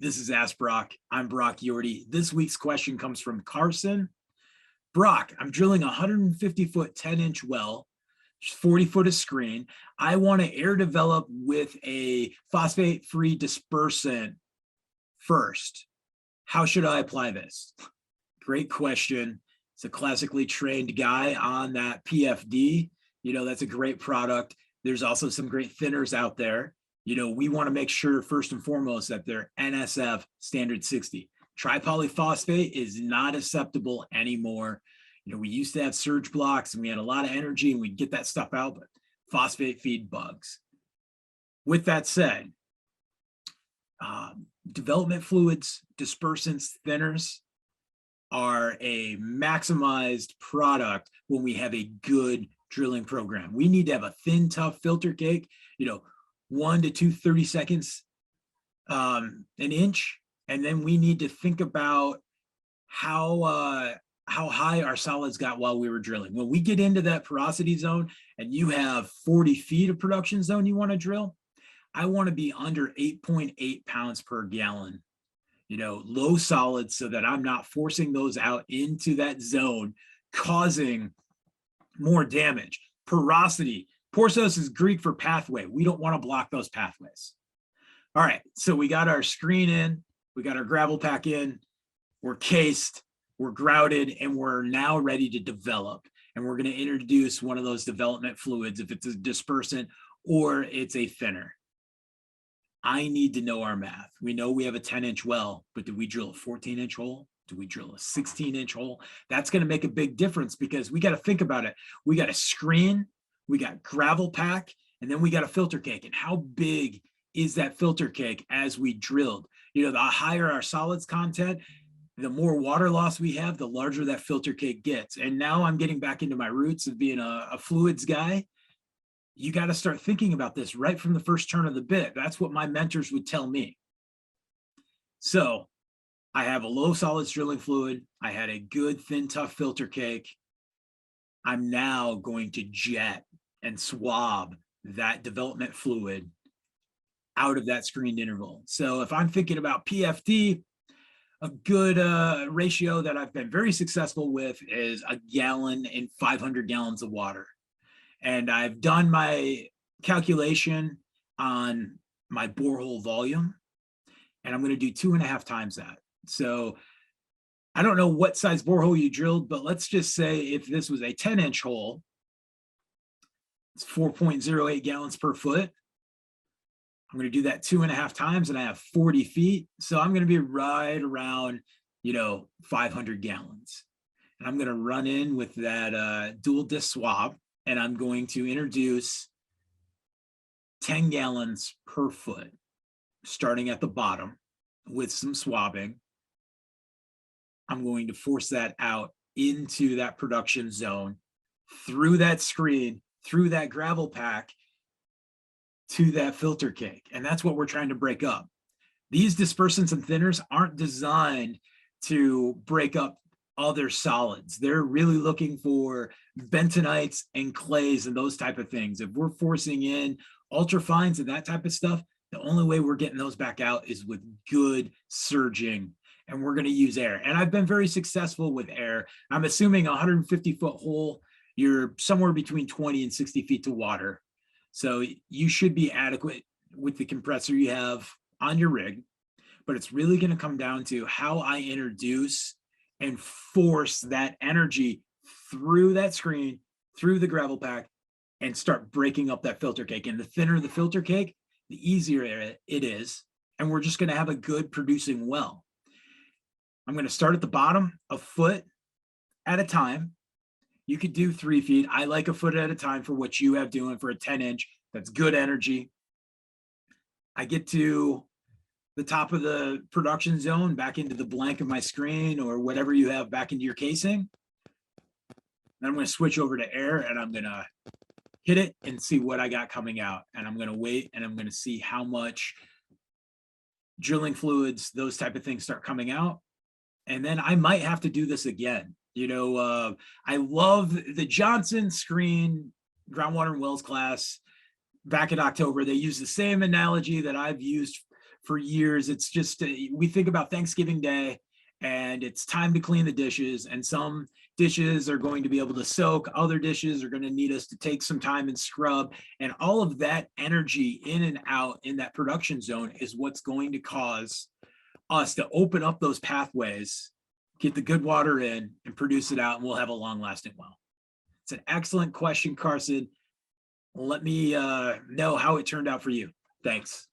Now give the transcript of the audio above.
This is Ask Brock. I'm Brock Yorty. This week's question comes from Carson. Brock, I'm drilling a 150-foot 10-inch well, 40-foot of screen. I want to air develop with a phosphate-free dispersant first. How should I apply this? Great question. It's a classically trained guy on that PFD. That's a great product. There's also some great thinners out there. We want to make sure first and foremost that they're NSF standard 60. Tripolyphosphate is not acceptable anymore. We used to have surge blocks and we had a lot of energy and we'd get that stuff out, but phosphate feed bugs. With that said, development fluids, dispersants, thinners are a maximized product when we have a good drilling program. We need to have a thin, tough filter cake, 1 to 2 30 seconds, an inch. And then we need to think about how high our solids got while we were drilling. When we get into that porosity zone and you have 40 feet of production zone you want to drill, I want to be under 8.8 pounds per gallon, low solids, so that I'm not forcing those out into that zone, causing more damage. Porosity. Poros is Greek for pathway. We don't want to block those pathways. All right, so we got our screen in, we got our gravel pack in, we're cased, we're grouted, and we're now ready to develop. And we're going to introduce one of those development fluids, if it's a dispersant or it's a thinner. I need to know our math. We know we have a 10-inch well, but do we drill a 14-inch hole? Do we drill a 16-inch hole? That's going to make a big difference, because we got to think about it. We got a screen, we got gravel pack, and then we got a filter cake. And how big is that filter cake as we drilled? The higher our solids content, the more water loss we have, the larger that filter cake gets. And now I'm getting back into my roots of being a fluids guy. You got to start thinking about this right from the first turn of the bit. That's what my mentors would tell me. So I have a low solids drilling fluid. I had a good, thin, tough filter cake. I'm now going to jet and swab that development fluid out of that screened interval. So if I'm thinking about PFD, a good ratio that I've been very successful with is 1 gallon in 500 gallons of water. And I've done my calculation on my borehole volume, and I'm going to do 2.5 times that. So I don't know what size borehole you drilled, but let's just say if this was a 10-inch hole, it's 4.08 gallons per foot. I'm going to do that 2.5 times, and I have 40 feet. So I'm going to be right around, 500 gallons. And I'm going to run in with that dual disc swab, and I'm going to introduce 10 gallons per foot, starting at the bottom with some swabbing. I'm going to force that out into that production zone, through that screen, through that gravel pack, to that filter cake. And that's what we're trying to break up. These dispersants and thinners aren't designed to break up other solids. They're really looking for bentonites and clays and those type of things. If we're forcing in ultrafines and that type of stuff, the only way we're getting those back out is with good surging, and we're going to use air. And I've been very successful with air. I'm assuming a 150-foot hole, you're somewhere between 20 and 60 feet to water. So you should be adequate with the compressor you have on your rig, but it's really going to come down to how I introduce and force that energy through that screen, through the gravel pack, and start breaking up that filter cake. And the thinner the filter cake, the easier it is. And we're just going to have a good producing well. I'm going to start at the bottom, a foot at a time. You could do 3 feet. I like a foot at a time for what you have doing for a 10-inch. That's good energy. I get to the top of the production zone, back into the blank of my screen or whatever you have back into your casing. Then I'm going to switch over to air, and I'm going to hit it and see what I got coming out. And I'm going to wait, and I'm going to see how much drilling fluids, those type of things start coming out. And then I might have to do this again. I love the Johnson screen groundwater and wells class back in October. They use the same analogy that I've used for years. It's just, we think about Thanksgiving Day and it's time to clean the dishes, and some dishes are going to be able to soak, other dishes are going to need us to take some time and scrub, and all of that energy in and out in that production zone is what's going to cause us to open up those pathways, get the good water in and produce it out, and we'll have a long lasting well. It's an excellent question, Carson. Let me know how it turned out for you. Thanks.